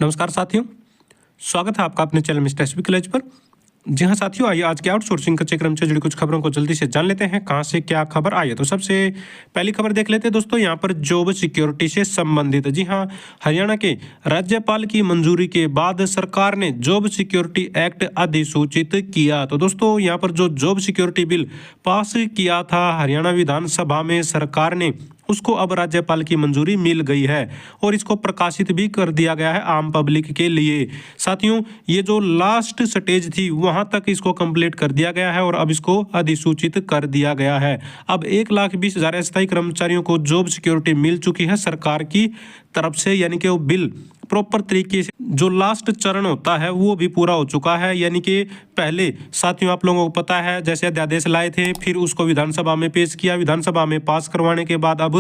नमस्कार साथियों, स्वागत है आपका अपने चैनल मिस्टर एसबी कॉलेज पर। जी हाँ साथियों, आइए आज के आउटसोर्सिंग कच्चे क्रम से जुड़ी कुछ खबरों को जल्दी से जान लेते हैं, कहाँ से क्या खबर आई है। तो सबसे पहली खबर देख लेते हैं दोस्तों, यहाँ पर जॉब सिक्योरिटी से संबंधित। जी हाँ, हरियाणा के राज्यपाल की मंजूरी के बाद सरकार ने जॉब सिक्योरिटी एक्ट अधिसूचित किया। तो दोस्तों यहाँ पर जो जॉब सिक्योरिटी बिल पास किया था हरियाणा विधानसभा में, सरकार ने उसको अब राज्यपाल की मंजूरी मिल गई है और इसको प्रकाशित भी कर दिया गया है आम पब्लिक के लिए। साथियों, ये जो लास्ट स्टेज थी वहां तक इसको कंप्लीट कर दिया गया है और अब इसको अधिसूचित कर दिया गया है। अब 1,20,000 अस्थायी कर्मचारियों को जॉब सिक्योरिटी मिल चुकी है सरकार की तरफ से, यानी कि वो बिल प्रॉपर तरीके से जो लास्ट चरण होता है वो भी पूरा हो चुका है। यानी कि पहले साथियों आप लोगों को पता है, जैसे अध्यादेश लाए थे, फिर उसको विधानसभा में पेश किया, विधानसभा में पास करवाने के बाद अब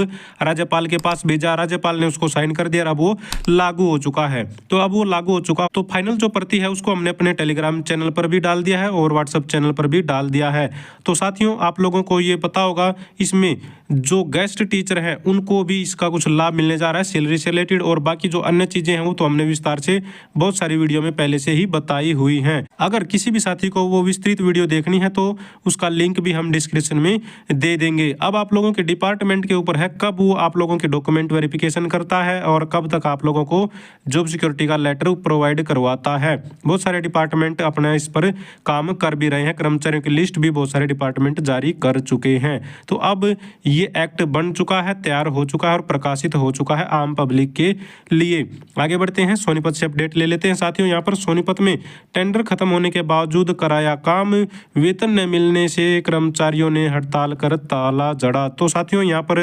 राज्यपाल के पास भेजा, राज्यपाल ने उसको साइन कर दिया, अब वो लागू हो चुका है। तो अब वो लागू हो चुका, तो फाइनल जो प्रति है उसको हमने अपने टेलीग्राम चैनल पर भी डाल दिया है और व्हाट्सएप चैनल पर भी डाल दिया है। तो साथियों आप लोगों को ये पता होगा, इसमें जो गेस्ट टीचर हैं उनको भी इसका कुछ लाभ मिलने जा रहा है सैलरी से रिलेटेड, और बाकी जो अन्य चीजें हैं वो तो हमने विस्तार से बहुत सारी वीडियो में पहले से ही बताई हुई हैं। अगर किसी भी साथी को वो विस्तृत वीडियो देखनी है तो उसका लिंक भी हम डिस्क्रिप्शन में दे देंगे। अब आप लोगों के डिपार्टमेंट के ऊपर है कब वो आप लोगों के डॉक्यूमेंट वेरिफिकेशन करता है और कब तक आप लोगों को जॉब सिक्योरिटी का लेटर प्रोवाइड करवाता है। बहुत सारे डिपार्टमेंट अपना इस पर काम कर भी रहे हैं, कर्मचारियों की लिस्ट भी बहुत सारे डिपार्टमेंट जारी कर चुके हैं। तो अब ये एक्ट बन चुका है, तैयार हो चुका है और प्रकाशित हो चुका है आम पब्लिक के लिए। आगे बढ़ते हैं, सोनीपत से अपडेट ले लेते हैं साथियों। यहाँ पर सोनीपत में टेंडर खत्म होने के बावजूद कराया काम, वेतन न मिलने से कर्मचारियों ने हड़ताल कर ताला जड़ा। तो साथियों यहाँ पर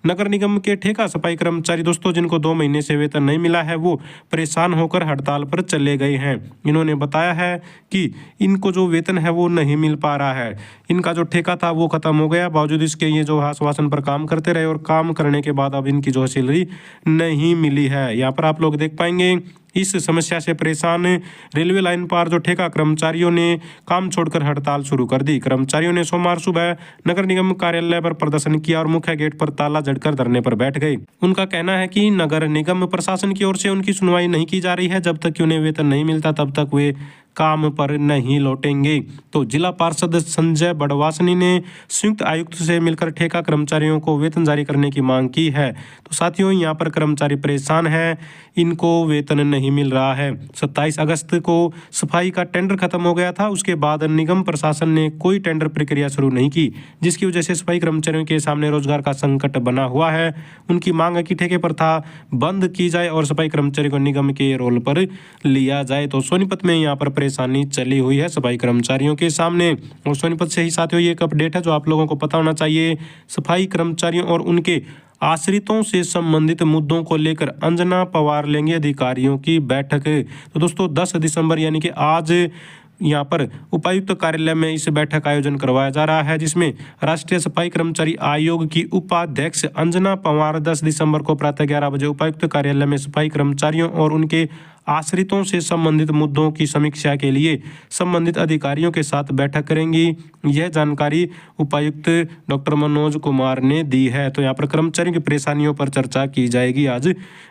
नगर निगम के ठेका सफाई कर्मचारी दोस्तों जिनको 2 महीने से वेतन नहीं मिला है वो परेशान होकर हड़ताल पर चले गए हैं। इन्होंने बताया है कि इनको जो वेतन है वो नहीं मिल पा रहा है, इनका जो ठेका था वो खत्म हो गया, बावजूद इसके ये जो आश्वासन पर काम करते रहे और काम करने के बाद अब इनकी जो सैलरी नहीं मिली है। यहाँ पर आप लोग देख पाएंगे इस समस्या से परेशान रेलवे लाइन पर जो ठेका कर्मचारियों ने काम छोड़कर हड़ताल शुरू कर दी। कर्मचारियों ने सोमवार सुबह नगर निगम कार्यालय पर प्रदर्शन किया और मुख्य गेट पर ताला जड़कर धरने पर बैठ गए। उनका कहना है कि नगर निगम प्रशासन की ओर से उनकी सुनवाई नहीं की जा रही है, जब तक उन्हें वेतन नहीं मिलता तब तक वे काम पर नहीं लौटेंगे। तो जिला पार्षद संजय बड़वासनी ने संयुक्त आयुक्त से मिलकर ठेका कर्मचारियों को वेतन जारी करने की मांग की है। तो साथियों यहाँ पर कर्मचारी परेशान हैं, इनको वेतन नहीं मिल रहा है। 27 अगस्त को सफाई का टेंडर खत्म हो गया था, उसके बाद निगम प्रशासन ने कोई टेंडर प्रक्रिया शुरू नहीं की, जिसकी वजह से सफाई कर्मचारियों के सामने रोजगार का संकट बना हुआ है। उनकी मांग है कि ठेके प्रथा बंद की जाए और सफाई कर्मचारियों को निगम के रोल पर लिया जाए। तो सोनीपत में यहाँ पर परेशानी चली हुई है सफाई कर्मचारियों के सामने। और सोनीपत से ही साथियों ये एक अपडेट है जो आप लोगों को पता होना चाहिए। सफाई कर्मचारियों और उनके आश्रितों से संबंधित मुद्दों को लेकर अंजना पवार लेंगे अधिकारियों की बैठक। तो दोस्तों 10 दिसंबर यानी कि आज यहाँ पर उपायुक्त कार्यालय में इस बैठक का आयोजन करवाया जा रहा है, जिसमें राष्ट्रीय सफाई कर्मचारी आयोग की उपाध्यक्ष अंजना पवार 10 दिसंबर को प्रातः 11 बजे उपायुक्त कार्यालय में सफाई कर्मचारियों और उनके आश्रितों से संबंधित मुद्दों की समीक्षा के लिए संबंधित अधिकारियों के साथ बैठक करेंगी। यह जानकारी उपायुक्त डॉक्टर मनोज कुमार ने दी है। तो यहाँ पर कर्मचारियों की परेशानियों पर चर्चा की जाएगी आज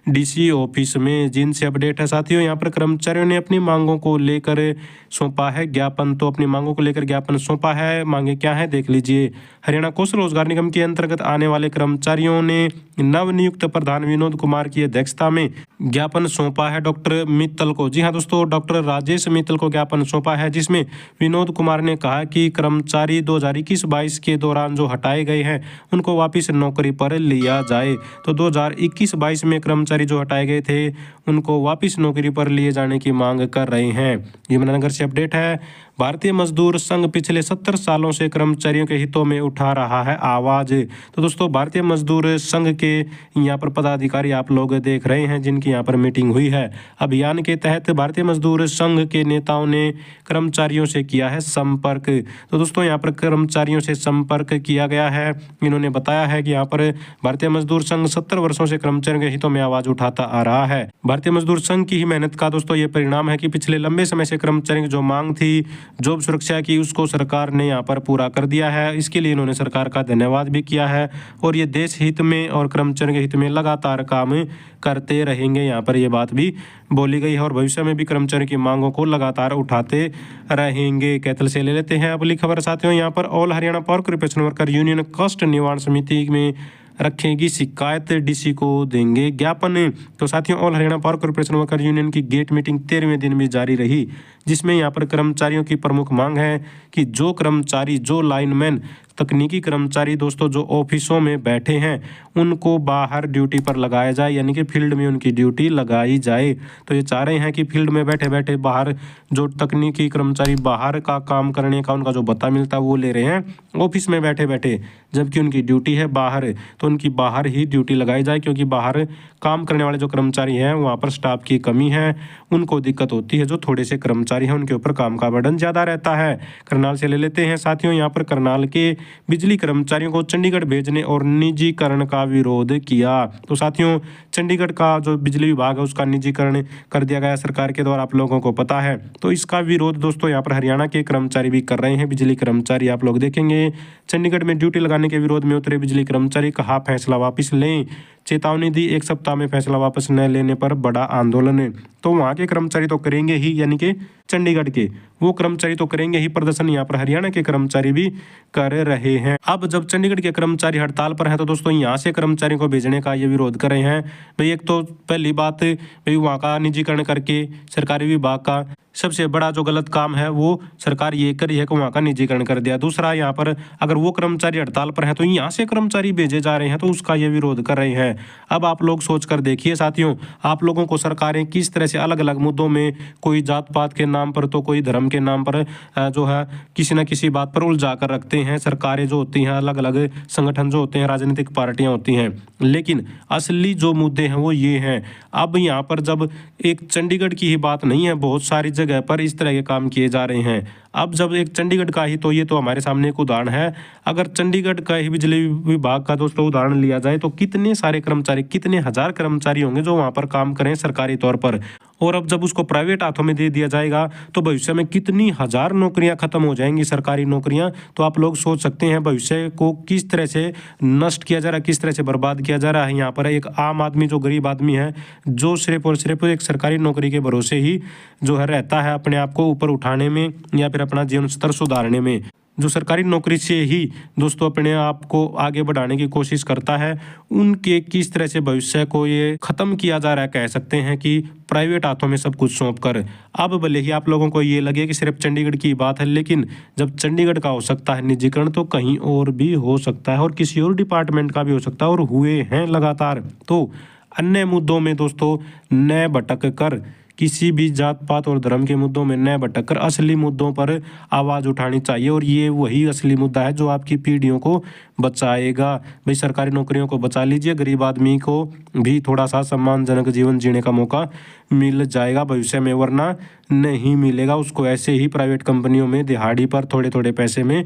डीसी ऑफिस में। जिनसे अपडेट है साथियों, यहाँ पर कर्मचारियों ने अपनी मांगों को लेकर सौंपा है ज्ञापन। तो अपनी मांगों को लेकर ज्ञापन सौंपा है, मांगे क्या है देख लीजिए। हरियाणा कौशल रोजगार निगम के अंतर्गत आने वाले कर्मचारियों ने नवनियुक्त प्रधान विनोद कुमार की अध्यक्षता में ज्ञापन सौंपा है डॉक्टर मित्तल को। जी हाँ दोस्तों, डॉक्टर राजेश मित्तल को ज्ञापन सौंपा है, जिसमें विनोद कुमार ने कहा कि कर्मचारी 2021-22 के दौरान जो हटाए गए हैं उनको वापस नौकरी पर लिया जाए। तो 2021-22 में कर्मचारी जो हटाए गए थे उनको वापस नौकरी पर लिए जाने की मांग कर रहे हैं। यमुनानगर से अपडेट है, भारतीय मजदूर संघ पिछले 70 सालों से कर्मचारियों के हितों में उठा रहा है आवाज। तो दोस्तों भारतीय मजदूर संघ के यहाँ पर पदाधिकारी आप लोग देख रहे हैं जिनकी यहाँ पर मीटिंग हुई है। अभियान के तहत भारतीय मजदूर संघ के नेताओं ने कर्मचारियों से किया है संपर्क। तो दोस्तों यहाँ पर कर्मचारियों से संपर्क किया गया है। इन्होंने बताया है कि यहाँ पर भारतीय मजदूर संघ 70 वर्षों से कर्मचारियों के हितों में आवाज उठाता आ रहा है। भारतीय मजदूर संघ की ही मेहनत का दोस्तों ये परिणाम है कि पिछले लंबे समय से कर्मचारियों की जो मांग थी जॉब सुरक्षा की उसको सरकार ने यहाँ पर पूरा कर दिया है। इसके लिए इन्होंने सरकार का धन्यवाद भी किया है और ये देश हित में और कर्मचारियों के हित में लगातार काम करते रहेंगे, यहाँ पर ये बात भी बोली गई है और भविष्य में भी कर्मचारियों की मांगों को लगातार उठाते रहेंगे। कैथल से ले लेते हैं अगली खबर साथियों। यहाँ पर all Haryana power corporation worker union कष्ट निवारण समिति में रखेगी शिकायत, डीसी को देंगे ज्ञापन। तो साथियों all Haryana power corporation worker union की गेट मीटिंग 13वें दिन भी जारी रही, जिसमें यहाँ पर कर्मचारियों की प्रमुख मांग है कि जो कर्मचारी, जो लाइनमैन, तकनीकी कर्मचारी दोस्तों जो ऑफिसों में बैठे हैं उनको बाहर ड्यूटी पर लगाया जाए, यानी कि फील्ड में उनकी ड्यूटी लगाई जाए। तो ये चाह रहे हैं कि फील्ड में बैठे बैठे बाहर जो तकनीकी कर्मचारी बाहर का काम करने का उनका जो भत्ता मिलता है वो ले रहे हैं ऑफिस में बैठे बैठे, जबकि उनकी ड्यूटी है बाहर, तो उनकी बाहर ही ड्यूटी लगाई जाए, क्योंकि बाहर काम करने वाले जो कर्मचारी हैं वहाँ पर स्टाफ की कमी है, उनको दिक्कत होती है। जो थोड़े से कर्मचारी हैं उनके ऊपर काम का बर्डन ज़्यादा रहता है। करनाल से ले लेते हैं साथियों। यहाँ पर करनाल के बिजली कर्मचारियों को चंडीगढ़ भेजने और निजीकरण का विरोध किया। तो साथियों चंडीगढ़ का जो बिजली विभाग है उसका निजीकरण कर दिया गया सरकार के द्वारा, आप लोगों को पता है। तो इसका विरोध दोस्तों यहाँ पर हरियाणा के कर्मचारी भी कर रहे हैं। बिजली कर्मचारी आप लोग देखेंगे चंडीगढ़ में ड्यूटी लगाने के विरोध में उतरे बिजली कर्मचारी, कहा फैसला वापस लें, चेतावनी दी, 1 सप्ताह में फैसला वापस न लेने पर बड़ा आंदोलन। तो वहाँ के कर्मचारी तो करेंगे ही, यानी कि चंडीगढ़ के वो कर्मचारी तो करेंगे ही प्रदर्शन, यहाँ पर हरियाणा के कर्मचारी भी कर रहे हैं। अब जब चंडीगढ़ के कर्मचारी हड़ताल पर है तो दोस्तों यहाँ से कर्मचारियों को भेजने का ये विरोध कर रहे हैं। भाई एक तो पहली बात भाई वहाँ का निजीकरण करके सरकारी विभाग का सबसे बड़ा जो गलत काम है वो सरकार ये करी है कि वहाँ का निजीकरण कर दिया। दूसरा यहाँ पर अगर वो कर्मचारी हड़ताल पर है तो यहाँ से कर्मचारी भेजे जा रहे हैं, तो उसका ये विरोध कर रहे हैं। अब आप लोग सोच कर देखिए साथियों, आप लोगों को सरकारें किस तरह से अलग अलग मुद्दों में, कोई जात पात के नाम पर तो कोई धर्म के नाम पर जो है किसी न किसी बात पर उलझा कर रखते हैं। सरकारें जो होती हैं, अलग अलग संगठन जो होते हैं, राजनीतिक पार्टियां होती हैं, लेकिन असली जो मुद्दे हैं वो ये हैं। अब यहाँ पर जब एक चंडीगढ़ की ही बात नहीं है, बहुत सारी जगह पर इस तरह के काम किए जा रहे हैं। अब जब एक चंडीगढ़ का ही, तो ये तो हमारे सामने एक उदाहरण है, अगर चंडीगढ़ का ही बिजली विभाग का दोस्तों उदाहरण लिया जाए तो कितने सारे कर्मचारी, कितने हजार कर्मचारी होंगे जो वहाँ पर काम करें सरकारी तौर पर। और अब जब उसको प्राइवेट हाथों में दे दिया जाएगा तो भविष्य में कितनी हजार नौकरियां खत्म हो जाएंगी, सरकारी नौकरियां। तो आप लोग सोच सकते हैं भविष्य को किस तरह से नष्ट किया जा रहा है, किस तरह से बर्बाद किया जा रहा है। यहाँ पर एक आम आदमी, जो गरीब आदमी है, जो सिर्फ और सिर्फ एक सरकारी नौकरी के भरोसे ही जो है रहता है अपने आप को ऊपर उठाने में या फिर अपना जीवन स्तर सुधारने में, जो सरकारी नौकरी से ही दोस्तों अपने आप को आगे बढ़ाने की कोशिश करता है, उनके किस तरह से भविष्य को ये खत्म किया जा रहा है, कह सकते हैं कि प्राइवेट हाथों में सब कुछ सौंप कर। अब भले ही आप लोगों को ये लगे कि सिर्फ चंडीगढ़ की बात है, लेकिन जब चंडीगढ़ का हो सकता है निजीकरण तो कहीं और भी हो सकता है और किसी और डिपार्टमेंट का भी हो सकता है, और हुए हैं लगातार। तो अन्य मुद्दों में दोस्तों न भटक कर, किसी भी जात पात और धर्म के मुद्दों में न भटक कर असली मुद्दों पर आवाज़ उठानी चाहिए, और ये वही असली मुद्दा है जो आपकी पीढ़ियों को बचाएगा। भाई सरकारी नौकरियों को बचा लीजिए, गरीब आदमी को भी थोड़ा सा सम्मानजनक जीवन जीने का मौका मिल जाएगा भविष्य में, वरना नहीं मिलेगा उसको। ऐसे ही प्राइवेट कंपनियों में दिहाड़ी पर थोड़े थोड़े पैसे में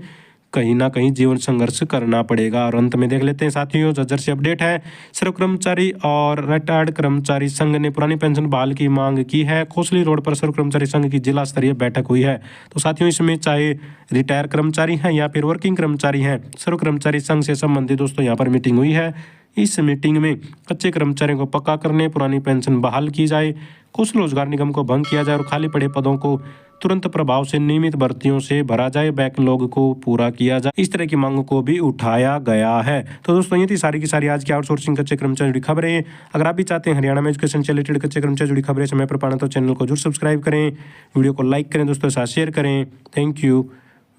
कहीं ना कहीं जीवन संघर्ष करना पड़ेगा। और अंत में देख लेते हैं साथियों, झज्जर से अपडेट है। सर्व कर्मचारी और रिटायर्ड कर्मचारी संघ ने पुरानी पेंशन बहाल की मांग की है। कोसली रोड पर सर्व कर्मचारी संघ की जिला स्तरीय बैठक हुई है। तो साथियों इसमें चाहे रिटायर कर्मचारी हैं या फिर वर्किंग कर्मचारी हैं, सर्व कर्मचारी संघ से संबंधित दोस्तों यहाँ पर मीटिंग हुई है। इस मीटिंग में कच्चे कर्मचारियों को पक्का करने, पुरानी पेंशन बहाल की जाए, कौशल रोजगार निगम को भंग किया जाए और खाली पड़े पदों को तुरंत प्रभाव से नियमित भर्तियों से भरा जाए, बैकलॉग को पूरा किया जाए। इस तरह की मांगों को भी उठाया गया है। तो दोस्तों ये थी सारी की सारी आज की आउटसोर्सिंग कच्चे कर्मचारी जुड़ी खबरें। अगर आप भी चाहते हैं हरियाणा में एजुकेशन से रिलेटेड कच्चे कर्मचारी जुड़ी खबरें समय पर पाना तो चैनल को जरूर सब्सक्राइब करें, वीडियो को लाइक करें, दोस्तों के साथ शेयर करें। Thank you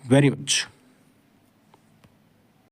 very much.